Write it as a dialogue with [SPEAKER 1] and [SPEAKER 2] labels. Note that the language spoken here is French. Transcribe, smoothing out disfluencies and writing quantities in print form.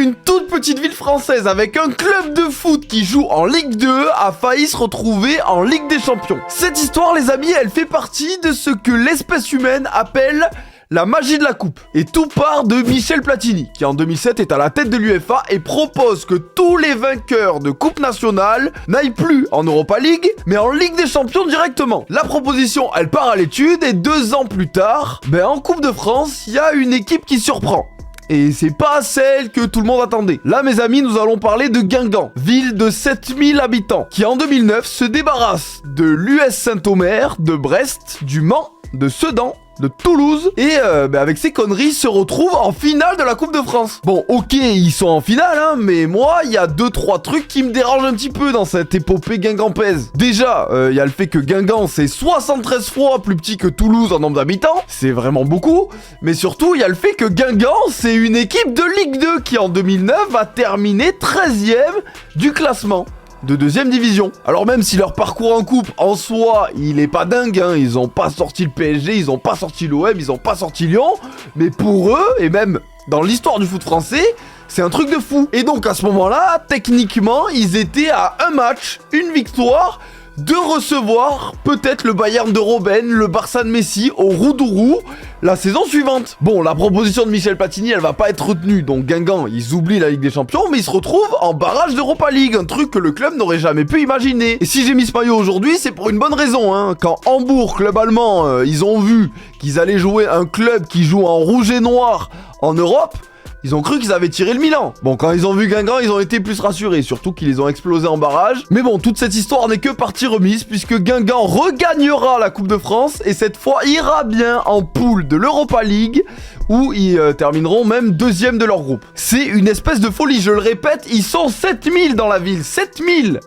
[SPEAKER 1] Une toute petite ville française avec un club de foot qui joue en Ligue 2 a failli se retrouver en Ligue des Champions. Cette histoire, les amis, elle fait partie de ce que l'espèce humaine appelle la magie de la coupe. Et tout part de Michel Platini, qui en 2007 est à la tête de l'UEFA et propose que tous les vainqueurs de Coupe nationale n'aillent plus en Europa League, mais en Ligue des Champions directement. La proposition, elle part à l'étude et 2 ans plus tard, en Coupe de France, il y a une équipe qui surprend. Et c'est pas celle que tout le monde attendait. Là, mes amis, nous allons parler de Guingamp, ville de 7000 habitants, qui en 2009 se débarrasse de l'US Saint-Omer, de Brest, du Mans, de Sedan, de Toulouse, et avec ces conneries, se retrouve en finale de la Coupe de France. Bon, ok, ils sont en finale, hein, mais moi, il y a 2-3 trucs qui me dérangent un petit peu dans cette épopée guingampaise. Déjà, il y a le fait que Guingamp, c'est 73 fois plus petit que Toulouse en nombre d'habitants, c'est vraiment beaucoup, mais surtout, il y a le fait que Guingamp, c'est une équipe de Ligue 2 qui, en 2009, a terminé 13e du classement de 2e division. Alors même si leur parcours en coupe, en soi, il est pas dingue, hein, ils ont pas sorti le PSG, ils ont pas sorti l'OM, ils ont pas sorti Lyon, mais pour eux, et même dans l'histoire du foot français, c'est un truc de fou. Et donc à ce moment-là, techniquement, ils étaient à un match, une victoire, de recevoir peut-être le Bayern de Robben, le Barça de Messi au Roudourou la saison suivante. Bon, la proposition de Michel Platini, elle va pas être retenue, donc Guingamp, ils oublient la Ligue des Champions, mais ils se retrouvent en barrage d'Europa League, un truc que le club n'aurait jamais pu imaginer. Et si j'ai mis ce maillot aujourd'hui, c'est pour une bonne raison, hein. Quand Hambourg, club allemand, ils ont vu qu'ils allaient jouer un club qui joue en rouge et noir en Europe, ils ont cru qu'ils avaient tiré le Milan. Bon, quand ils ont vu Guingamp, ils ont été plus rassurés, surtout qu'ils les ont explosés en barrage. Mais bon, toute cette histoire n'est que partie remise, puisque Guingamp regagnera la Coupe de France, et cette fois ira bien en poule de l'Europa League, où ils termineront même 2e de leur groupe. C'est une espèce de folie, je le répète, ils sont 7000 dans la ville, 7000.